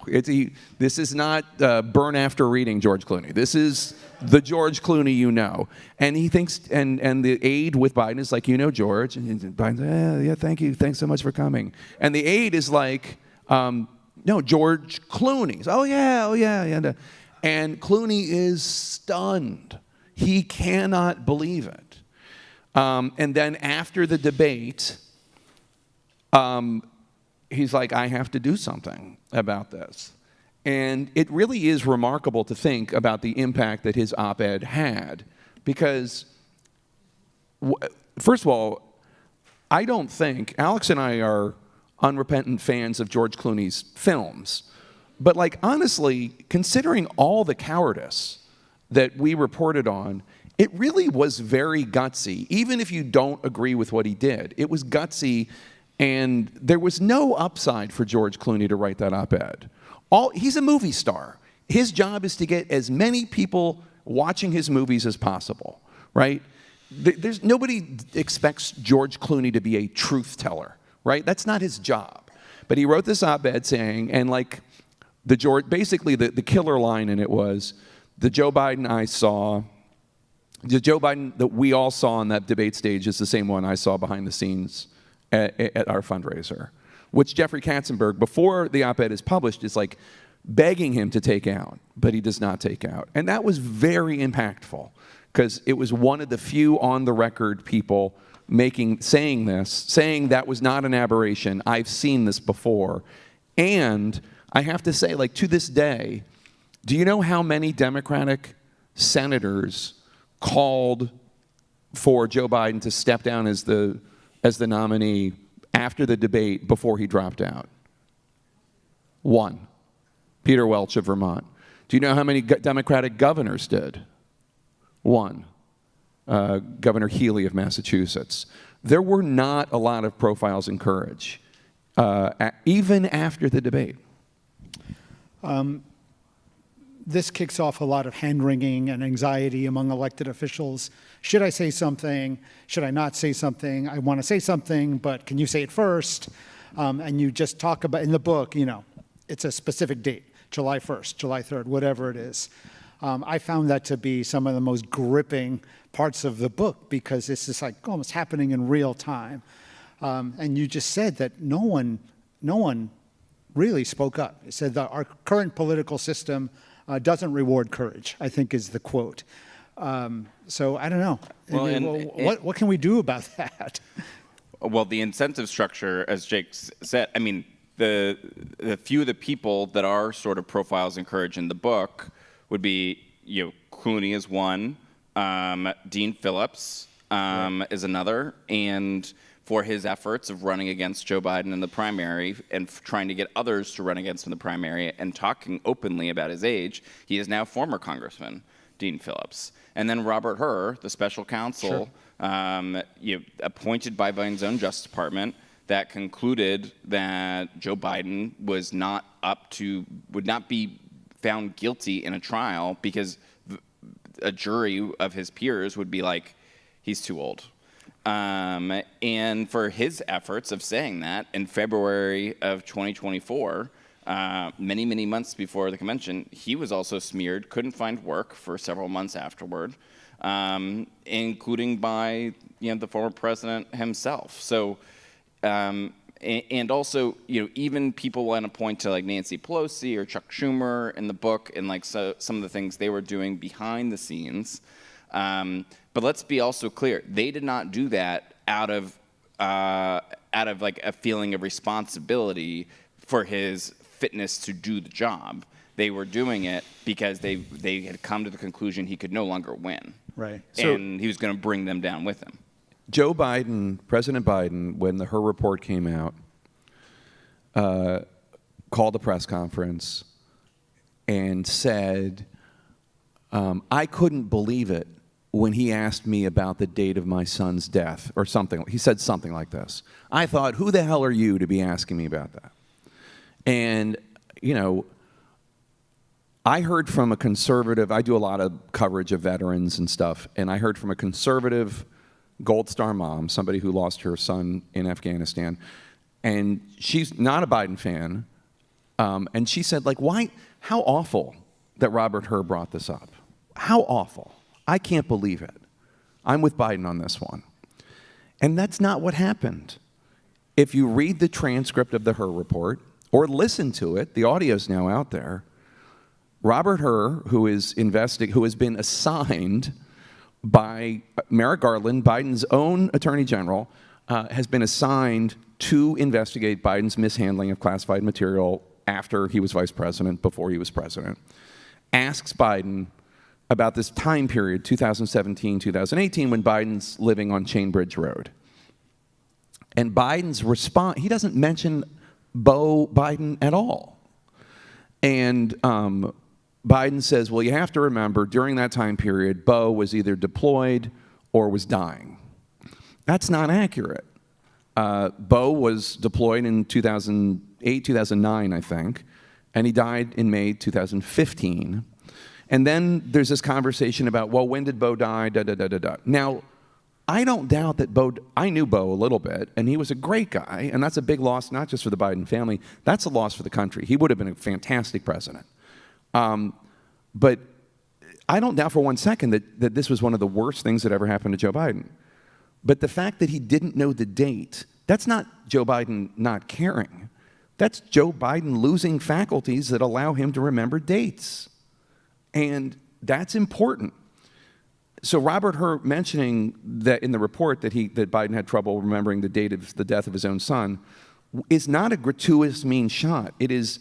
This is not burn after reading George Clooney. This is the George Clooney you know. And he thinks, and the aide with Biden is like, George. And Biden's, yeah, thank you. Thanks so much for coming. And the aide is like, no, George Clooney. Oh, yeah. And Clooney is stunned. He cannot believe it. And then after the debate, he's like, I have to do something about this. And it really is remarkable to think about the impact that his op-ed had. Because, first of all, I don't think, Alex and I are unrepentant fans of George Clooney's films. But honestly, considering all the cowardice that we reported on, it really was very gutsy. Even if you don't agree with what he did, it was gutsy, and there was no upside for George Clooney to write that op-ed. He's a movie star. His job is to get as many people watching his movies as possible, right? Nobody expects George Clooney to be a truth teller, right? That's not his job. But he wrote this op-ed saying, and basically the killer line in it was, the Joe Biden that we all saw on that debate stage is the same one I saw behind the scenes at our fundraiser, which Jeffrey Katzenberg, before the op-ed is published, is begging him to take out, but he does not take out. And that was very impactful, because it was one of the few on-the-record people saying that was not an aberration. I've seen this before. And I have to say, to this day, do you know how many Democratic senators called for Joe Biden to step down as the nominee after the debate before he dropped out? One. Peter Welch of Vermont. Do you know how many Democratic governors did? One. Governor Healy of Massachusetts. There were not a lot of profiles in courage. even after the debate. This kicks off a lot of hand-wringing and anxiety among elected officials. Should I say something? Should I not say something? I want to say something, but can you say it first? And you just talk about, in the book, it's a specific date, July 1st, July 3rd, whatever it is. I found that to be some of the most gripping parts of the book because this is like almost happening in real time. And you just said that no one really spoke up. It said that our current political system doesn't reward courage, I think is the quote. So I don't know. Well, what can we do about that? Well, the incentive structure, as Jake said, I mean, the few of the people that are sort of profiles in courage in the book would be, Clooney is one, Dean Phillips is another, and for his efforts of running against Joe Biden in the primary and trying to get others to run against him in the primary and talking openly about his age, he is now former Congressman Dean Phillips. And then Robert Hur, the special counsel, appointed by Biden's own Justice Department, that concluded that Joe Biden would not be found guilty in a trial because a jury of his peers would be like, he's too old. And for his efforts of saying that in February of 2024, many, many months before the convention, he was also smeared, couldn't find work for several months afterward, including by the former president himself. So, and also, even people want to point to like Nancy Pelosi or Chuck Schumer in the book and like some of the things they were doing behind the scenes. But let's be also clear: they did not do that out of like a feeling of responsibility for his fitness to do the job. They were doing it because they had come to the conclusion he could no longer win. Right. And he was going to bring them down with him. Joe Biden, President Biden, when the Hur report came out, called a press conference and said, I couldn't believe it when he asked me about the date of my son's death or something. He said something like this. I thought, who the hell are you to be asking me about that? And, I heard from a conservative, I do a lot of coverage of veterans and stuff, and I heard from a conservative Gold Star mom, somebody who lost her son in Afghanistan, and she's not a Biden fan, and she said, like, why, how awful that Robert Hur brought this up. How awful. I can't believe it. I'm with Biden on this one. And that's not what happened. If you read the transcript of the Hur report, or listen to it, the audio's now out there, Robert Hur, who has been assigned by Merrick Garland, Biden's own attorney general, has been assigned to investigate Biden's mishandling of classified material after he was vice president, before he was president, asks Biden about this time period, 2017, 2018, when Biden's living on Chainbridge Road. And Biden's response, he doesn't mention Beau Biden at all. And Biden says, well, you have to remember, during that time period, Beau was either deployed or was dying. That's not accurate. Beau was deployed in 2008, 2009, I think, and he died in May 2015. And then there's this conversation about, well, when did Beau die, da-da-da-da-da. Now, I don't doubt that I knew Beau a little bit, and he was a great guy, and that's a big loss, not just for the Biden family, that's a loss for the country. He would have been a fantastic president. But I don't doubt for one second that this was one of the worst things that ever happened to Joe Biden. But the fact that he didn't know the date, that's not Joe Biden not caring. That's Joe Biden losing faculties that allow him to remember dates. And that's important. So Robert Hur mentioning that in the report that Biden had trouble remembering the date of the death of his own son is not a gratuitous mean shot. It is,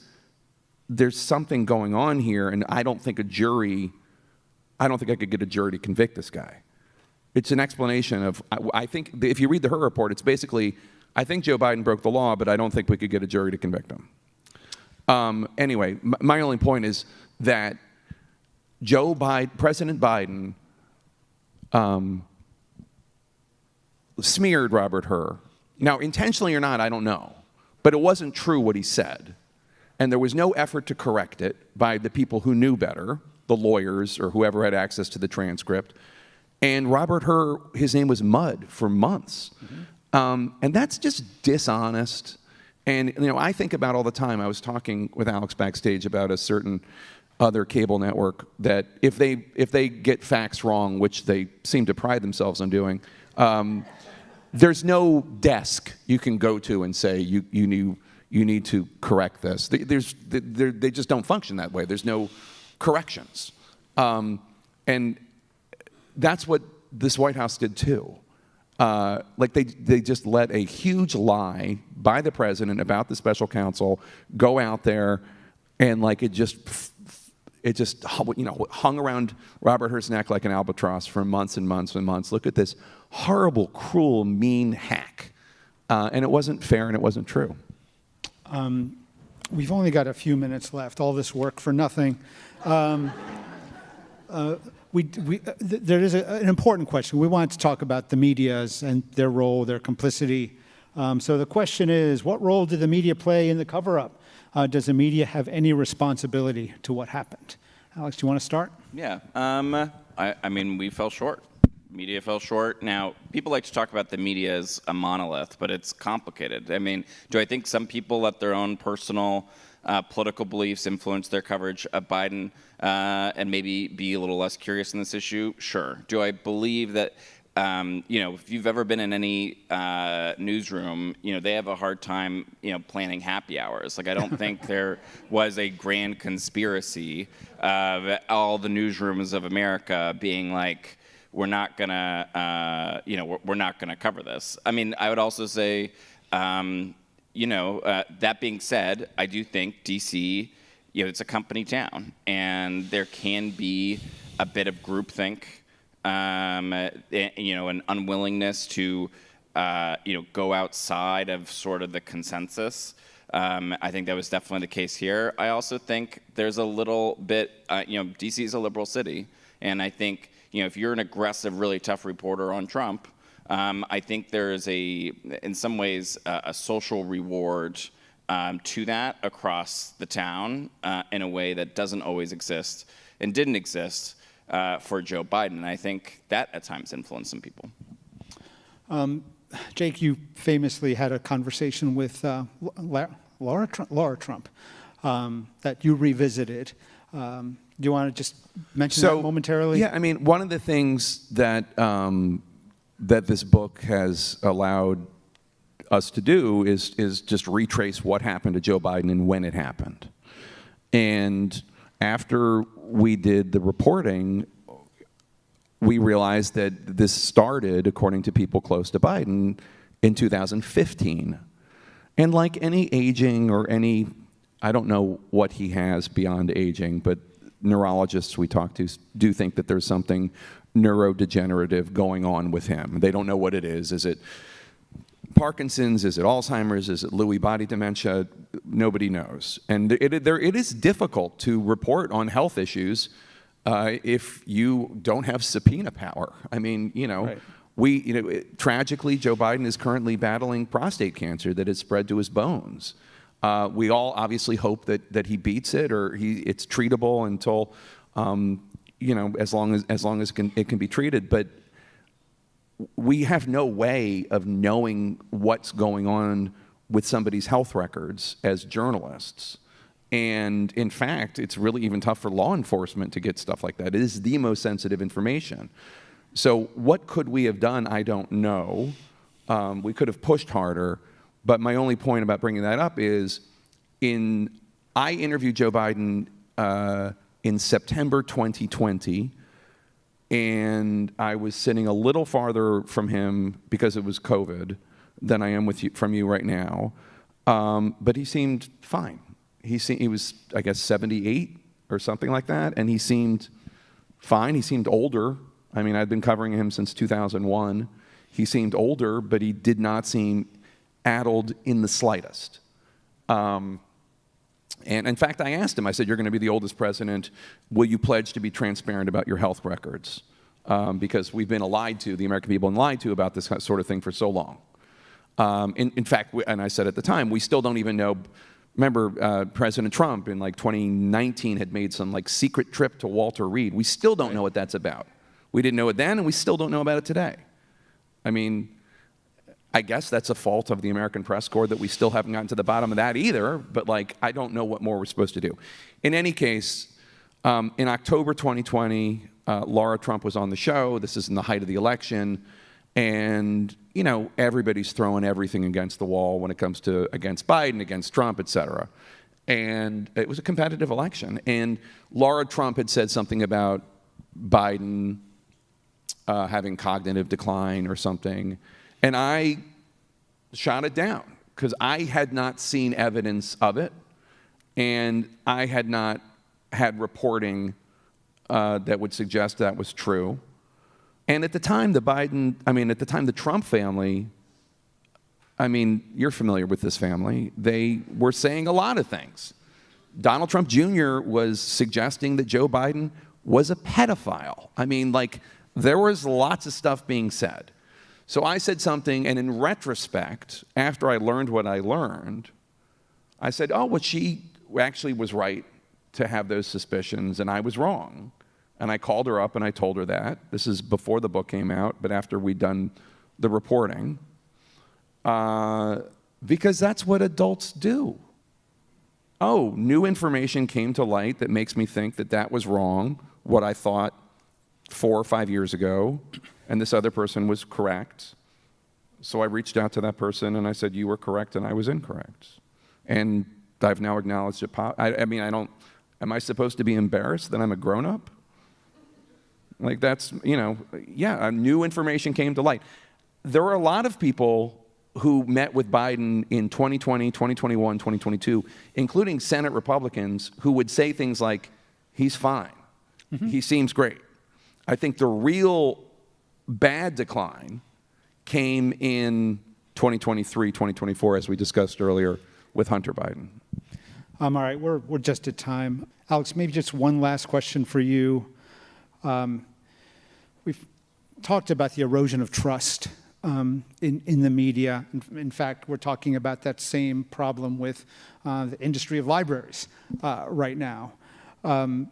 there's something going on here, and I don't think I could get a jury to convict this guy. It's an explanation of, I think if you read the Hur report, it's basically, I think Joe Biden broke the law, but I don't think we could get a jury to convict him. Anyway, my only point is that President Biden smeared Robert Hur. Now, intentionally or not, I don't know. but it wasn't true what he said. And there was no effort to correct it by the people who knew better, the lawyers or whoever had access to the transcript. And Robert Hur, his name was mud for months. And that's just dishonest. And I think about all the time, I was talking with Alex backstage about a certain other cable network that if they get facts wrong, which they seem to pride themselves on doing, there's no desk you can go to and say you need to correct this. They just don't function that way. There's no corrections. And that's what this White House did too. They just let a huge lie by the president about the special counsel go out there, and it just hung around Robert Hur's neck like an albatross for months and months and months. Look at this horrible, cruel, mean hack. And it wasn't fair and it wasn't true. We've only got a few minutes left. All this work for nothing. There is an important question. We wanted to talk about the media and their role, their complicity. So the question is, what role did the media play in the cover-up? Does the media have any responsibility to what happened? Alex, do you want to start? Yeah. I mean, we fell short. Media fell short. Now, people like to talk about the media as a monolith, but it's complicated. I mean, do I think some people let their own personal political beliefs influence their coverage of Biden and maybe be a little less curious in this issue? Sure. Do I believe that, if you've ever been in any newsroom, they have a hard time, planning happy hours. I don't think there was a grand conspiracy of all the newsrooms of America being like, we're not gonna, we're not gonna cover this. I mean, I would also say, that being said, I do think DC, it's a company town, and there can be a bit of groupthink, an unwillingness to, go outside of sort of the consensus. I think that was definitely the case here. I also think there's a little bit, DC is a liberal city, and I think, if you're an aggressive, really tough reporter on Trump, I think there is in some ways, a social reward to that across the town in a way that doesn't always exist and didn't exist for Joe Biden. And I think that at times influenced some people. Jake, you famously had a conversation with Laura Trump that you revisited. Do you want to just mention that momentarily? Yeah, I mean, one of the things that that this book has allowed us to do is just retrace what happened to Joe Biden and when it happened. And after we did the reporting, we realized that this started, according to people close to Biden, in 2015. And like any aging or any, I don't know what he has beyond aging, but neurologists we talk to do think that there's something neurodegenerative going on with him. They don't know what it is. Is it Parkinson's? Is it Alzheimer's? Is it Lewy body dementia? Nobody knows. And it is difficult to report on health issues if you don't have subpoena power. I mean, right. Tragically, Joe Biden is currently battling prostate cancer that has spread to his bones. We all obviously hope that he beats it or it's treatable until, as long as it can be treated. But we have no way of knowing what's going on with somebody's health records as journalists. And in fact, it's really even tough for law enforcement to get stuff like that. It is the most sensitive information. So what could we have done? I don't know. We could have pushed harder. But my only point about bringing that up is I interviewed Joe Biden in September 2020, and I was sitting a little farther from him because it was COVID than I am from you right now. But he seemed fine. He was, I guess, 78 or something like that, and he seemed fine. He seemed older. I mean, I'd been covering him since 2001. He seemed older, but he did not seem addled in the slightest. And in fact, I asked him, I said, you're going to be the oldest president. Will you pledge to be transparent about your health records? Because we've been lied to, the American people have been lied to about this sort of thing for so long. In fact, and I said at the time, we still don't even know. Remember, President Trump in like 2019 had made some like secret trip to Walter Reed. We still don't know what that's about. We didn't know it then, and we still don't know about it today. I mean, I guess that's a fault of the American press corps that we still haven't gotten to the bottom of that either, but like, I don't know what more we're supposed to do. In any case, in October 2020, Laura Trump was on the show. This is in the height of the election. And, you know, everybody's throwing everything against the wall when it comes to against Biden, against Trump, et cetera. And it was a competitive election. And Laura Trump had said something about Biden having cognitive decline or something. And I shot it down because I had not seen evidence of it. And I had not had reporting that would suggest that was true. And at the time, the Trump family, I mean, you're familiar with this family, they were saying a lot of things. Donald Trump Jr. was suggesting that Joe Biden was a pedophile. I mean, like, there was lots of stuff being said. So I said something, and in retrospect, after I learned what I learned, I said, oh, well, she actually was right to have those suspicions, and I was wrong. And I called her up and I told her that. This is before the book came out, but after we'd done the reporting. Because that's what adults do. Oh, new information came to light that makes me think that that was wrong, what I thought 4 or 5 years ago, and this other person was correct. So I reached out to that person and I said, you were correct and I was incorrect. And I've now acknowledged it. Am I supposed to be embarrassed that I'm a grown-up? Like, that's, you know, yeah, new information came to light. There were a lot of people who met with Biden in 2020, 2021, 2022, including Senate Republicans, who would say things like, he's fine. Mm-hmm. He seems great. I think the real bad decline came in 2023, 2024, as we discussed earlier with Hunter Biden. All right, we're just at time. Alex, maybe just one last question for you. We've talked about the erosion of trust in the media. In fact, we're talking about that same problem with the industry of libraries right now. How?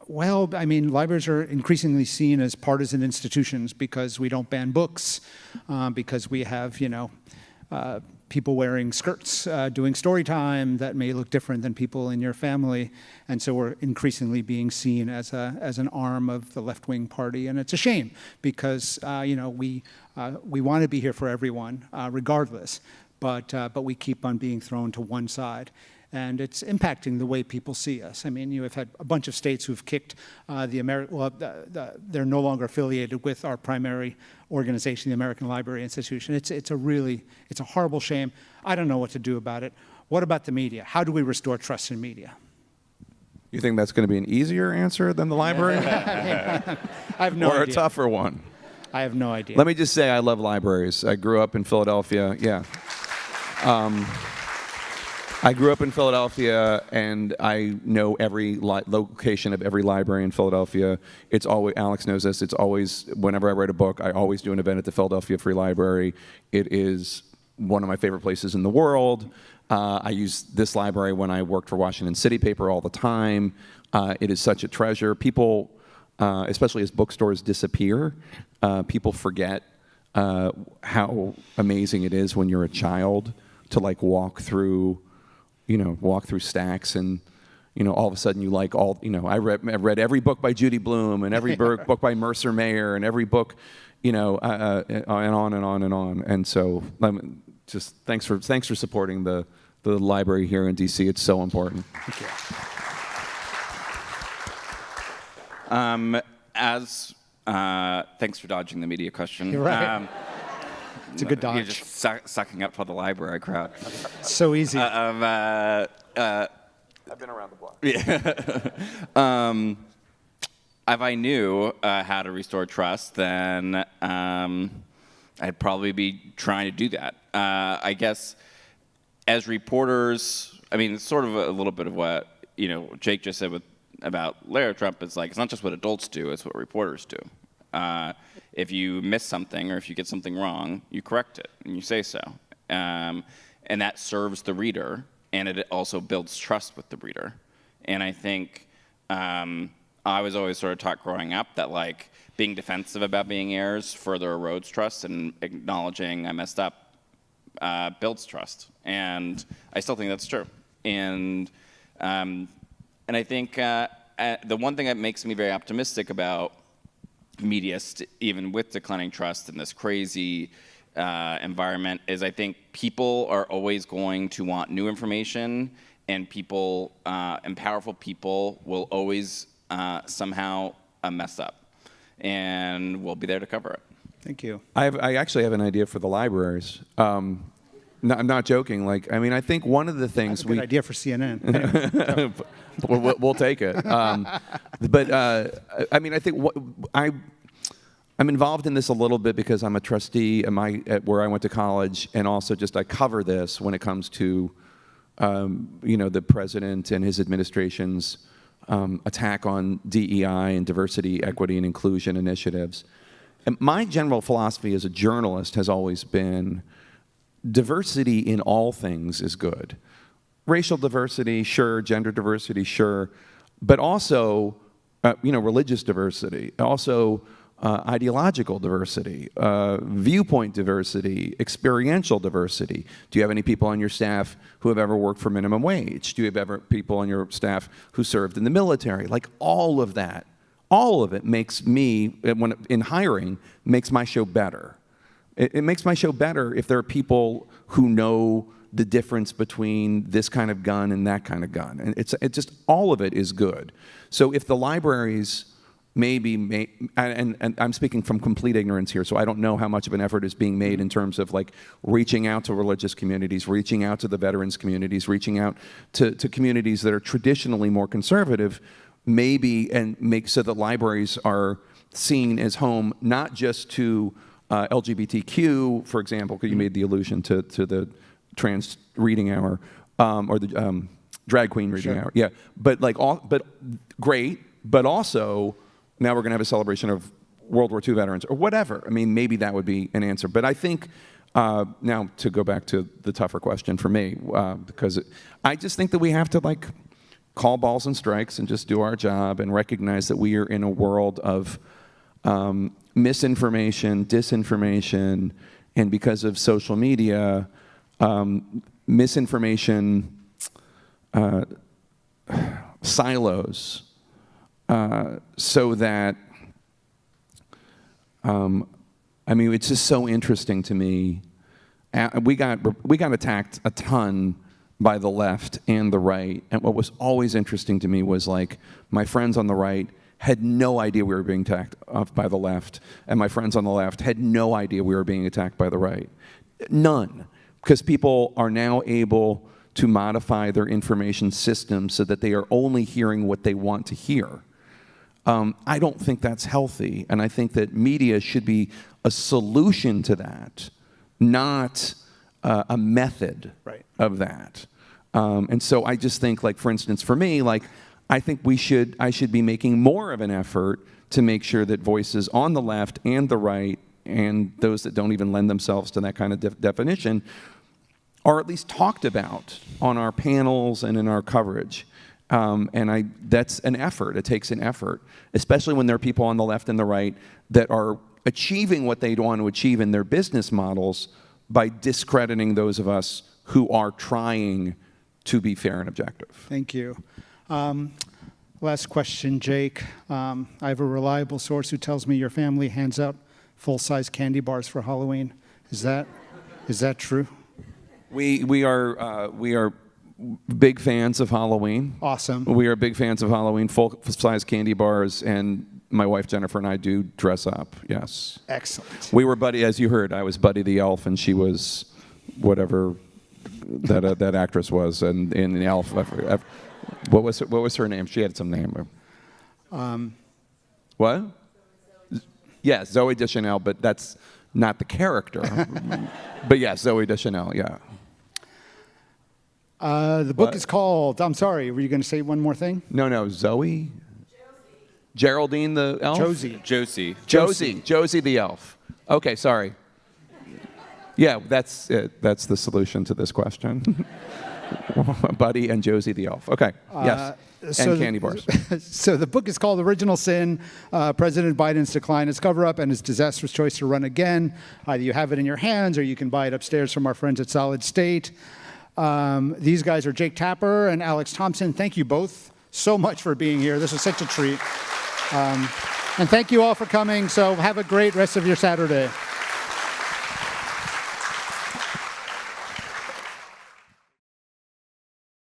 Well, I mean, libraries are increasingly seen as partisan institutions because we don't ban books, because we have, you know, people wearing skirts doing story time that may look different than people in your family, and so we're increasingly being seen as an arm of the left-wing party, and it's a shame because you know, we want to be here for everyone regardless, but we keep on being thrown to one side. And it's impacting the way people see us. I mean, you have had a bunch of states who've kicked they're no longer affiliated with our primary organization, the American Library Institution. It's a horrible shame. I don't know what to do about it. What about the media? How do we restore trust in media? You think that's going to be an easier answer than the library? I have no idea. Or a tougher one? I have no idea. Let me just say I love libraries. I grew up in Philadelphia. Yeah. I grew up in Philadelphia, and I know every location of every library in Philadelphia. It's always, Alex knows this, it's always, whenever I write a book, I always do an event at the Philadelphia Free Library. It is one of my favorite places in the world. I use this library when I worked for Washington City Paper all the time. It is such a treasure. People, especially as bookstores disappear, people forget how amazing it is when you're a child to like walk through stacks and, you know, all of a sudden you like all, you know, I read every book by Judy Blume and every book by Mercer Mayer and every book, you know, and on and on and on. And so just thanks for supporting the library here in DC. It's so important. Thank you. Thanks for dodging the media question. You're right. It's a good dodge. You're just sucking up for the library crowd. So easy. I've been around the block. Yeah. If I knew how to restore trust, then I'd probably be trying to do that. I guess as reporters, I mean, it's sort of a little bit of what, you know, Jake just said about Lara Trump. It's like, it's not just what adults do, it's what reporters do. If you miss something or if you get something wrong, you correct it and you say so. And that serves the reader, and it also builds trust with the reader. And I think I was always sort of taught growing up that like being defensive about being heirs further erodes trust, and acknowledging I messed up builds trust. And I still think that's true. And I think the one thing that makes me very optimistic about media, even with declining trust in this crazy environment, is I think people are always going to want new information, and people and powerful people will always somehow mess up, and we'll be there to cover it. Thank you. I actually have an idea for the libraries. I'm not joking. Like, I mean, I think one of the things That's a good idea for CNN. Anyway, we'll take it. But I mean, I think I'm involved in this a little bit because I'm a trustee at where I went to college, and also just I cover this when it comes to the president and his administration's attack on DEI and diversity, equity, and inclusion initiatives. And my general philosophy as a journalist has always been diversity in all things is good. Racial diversity, sure. Gender diversity, sure. But also, religious diversity. Also, ideological diversity, viewpoint diversity, experiential diversity. Do you have any people on your staff who have ever worked for minimum wage? Do you have ever people on your staff who served in the military? Like all of that, all of it makes me, in hiring, makes my show better. It makes my show better if there are people who know the difference between this kind of gun and that kind of gun. And it's just, all of it is good. So if the libraries and I'm speaking from complete ignorance here, so I don't know how much of an effort is being made in terms of like reaching out to religious communities, reaching out to the veterans communities, reaching out to communities that are traditionally more conservative, and make so that libraries are seen as home not just to LGBTQ, for example, because you made the allusion to the trans reading hour, or the drag queen reading hour. Yeah, but great, but also now we're going to have a celebration of World War II veterans or whatever. I mean, maybe that would be an answer. But I think, now to go back to the tougher question for me, because I just think that we have to call balls and strikes and just do our job and recognize that we are in a world of misinformation, disinformation, and because of social media, misinformation silos, so that, it's just so interesting to me. We got attacked a ton by the left and the right, and what was always interesting to me was my friends on the right had no idea we were being attacked by the left, and my friends on the left had no idea we were being attacked by the right. None, because people are now able to modify their information system so that they are only hearing what they want to hear. I don't think that's healthy, and I think that media should be a solution to that, not a method of that. And so I just think, for instance, for me, I think I should be making more of an effort to make sure that voices on the left and the right, and those that don't even lend themselves to that kind of definition, are at least talked about on our panels and in our coverage. That's an effort. It takes an effort, especially when there are people on the left and the right that are achieving what they want to achieve in their business models by discrediting those of us who are trying to be fair and objective. Thank you. Last question, Jake. I have a reliable source who tells me your family hands out full-size candy bars for Halloween. Is that true? We are big fans of Halloween. Awesome. We are big fans of Halloween, full-size candy bars, and my wife Jennifer and I do dress up, yes. Excellent. We were Buddy, as you heard, I was Buddy the Elf, and she was whatever that actress was, and in the Elf, what was her name? She had some name. What? Yeah, Zoe Deschanel, but that's not the character. But yes, Zoe Deschanel, yeah. The book is called, I'm sorry, were you going to say one more thing? No, Zoe? Geraldine the elf? Josie. Josie the elf. Okay, sorry. Yeah, that's it. That's the solution to this question. Buddy and Josie the elf. Okay, yes. And candy bars. So the book is called Original Sin, President Biden's Decline, His Cover-Up, and His Disastrous Choice to Run Again. You have it in your hands, or you can buy it upstairs from our friends at Solid State. These guys are Jake Tapper and Alex Thompson. Thank you both so much for being here. This was such a treat. And thank you all for coming. So have a great rest of your Saturday.